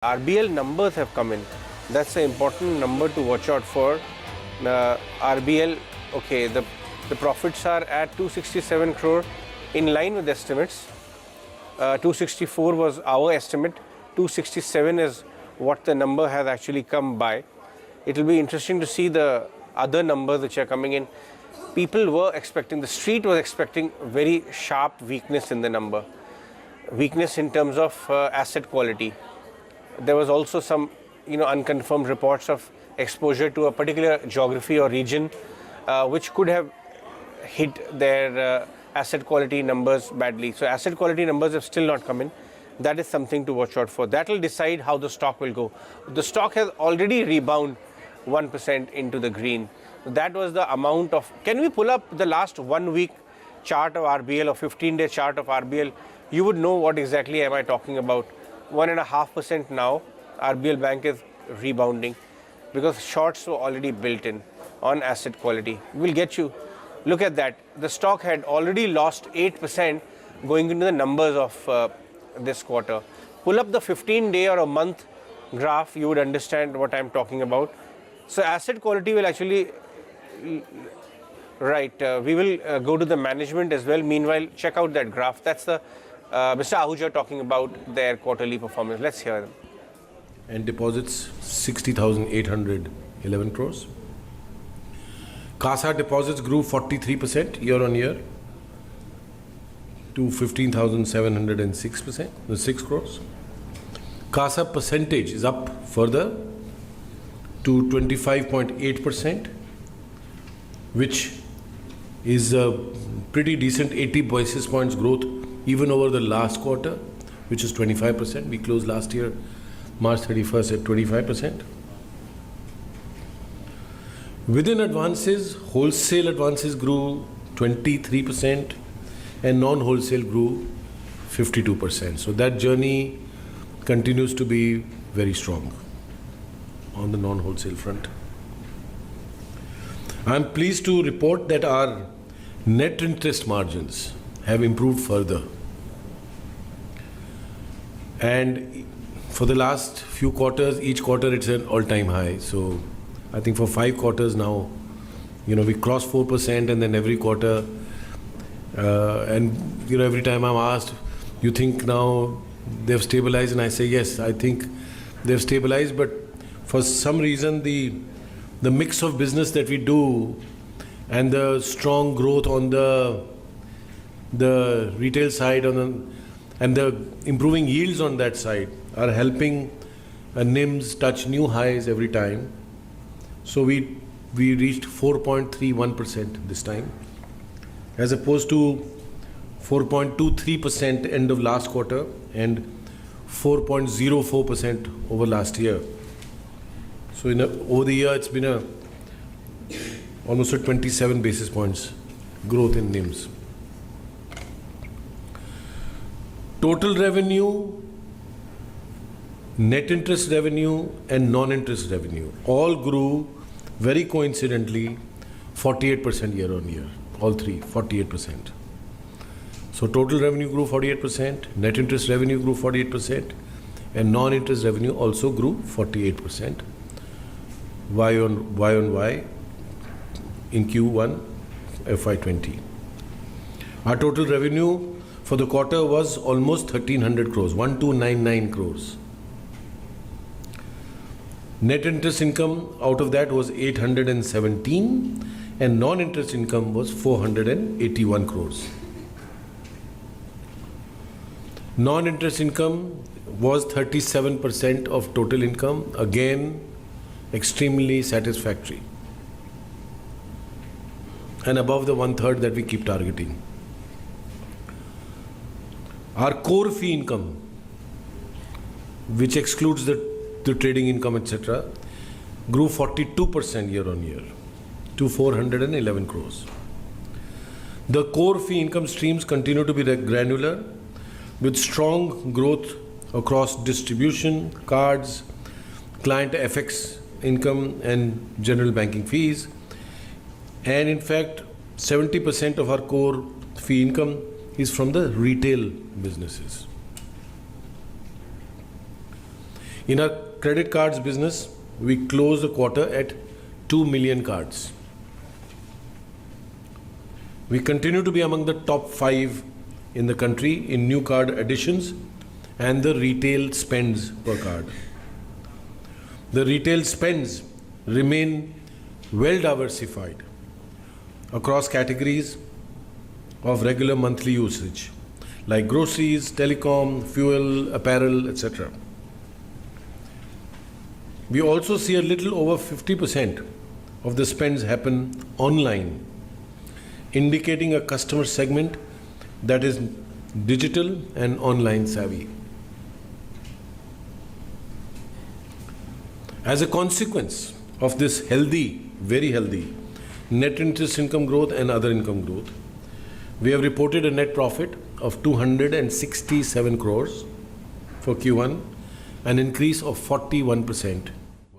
RBL numbers have come in. That's an important number to watch out for. RBL, okay, the profits are at 267 crore in line with estimates. 264 was our estimate. 267 is what the number has actually come by. It will be interesting to see the other numbers which are coming in. People were expecting, the street was expecting very sharp weakness in the number. Weakness in terms of asset quality. There was also some, unconfirmed reports of exposure to a particular geography or region, which could have hit their asset quality numbers badly. So asset quality numbers have still not come in. That is something to watch out for. That will decide how the stock will go. The stock has already rebounded 1% into the green. That was the amount of. Can we pull up the last 1 week chart of RBL or 15-day chart of RBL? You would know what exactly am I talking about. 1.5% now, RBL Bank is rebounding because shorts were already built in on asset quality. We'll get you. Look at that. The stock had already lost 8% going into the numbers of this quarter. Pull up the 15-day or a month graph, you would understand what I'm talking about. So asset quality will actually, right, we will go to the management as well. Meanwhile, check out that graph. That's the Mr. Ahuja talking about their quarterly performance. Let's hear them. And deposits 60,811 crores. CASA deposits grew 43% year on year to 15,706 crores. CASA percentage is up further to 25.8%, which is a pretty decent 80 basis points growth even over the last quarter, which is 25%. We closed last year, March 31st, at 25%. Within advances, wholesale advances grew 23% and non-wholesale grew 52%. So that journey continues to be very strong on the non-wholesale front. I am pleased to report that our net interest margins have improved further. And for the last few quarters, each quarter it's an all-time high. So I think for 5 quarters now, we cross 4% and then every quarter, every time I'm asked, you think now they've stabilized? And I say, yes, I think they've stabilized, but for some reason the mix of business that we do and the strong growth on the retail side and the improving yields on that side are helping NIMs touch new highs every time. So we reached 4.31% this time, as opposed to 4.23% end of last quarter and 4.04% over last year. So over the year, it's been almost a 27 basis points growth in NIMs. Total revenue, net interest revenue and non-interest revenue all grew very coincidentally 48% year on year. All three, 48%. So total revenue grew 48%, net interest revenue grew 48%, and non-interest revenue also grew 48%. Y on Y in Q1 FY20. Our total revenue for the quarter was almost 1,300 crores, 1,299 crores. Net interest income out of that was 817 and non-interest income was 481 crores. Non-interest income was 37% of total income, again extremely satisfactory and above the 1/3 that we keep targeting. Our core fee income, which excludes the trading income, etc., grew 42% year on year to 411 crores. The core fee income streams continue to be granular with strong growth across distribution, cards, client FX income and general banking fees. And in fact, 70% of our core fee income is from the retail businesses. In our credit cards business, we closed the quarter at 2 million cards. We continue to be among the top 5 in the country in new card additions and the retail spends per card. The retail spends remain well diversified across categories of regular monthly usage like groceries, telecom, fuel, apparel, etc. We also see a little over 50% of the spends happen online, indicating a customer segment that is digital and online savvy. As a consequence of this healthy, very healthy net interest income growth and other income growth, we have reported a net profit of 267 crores for Q1, an increase of 41%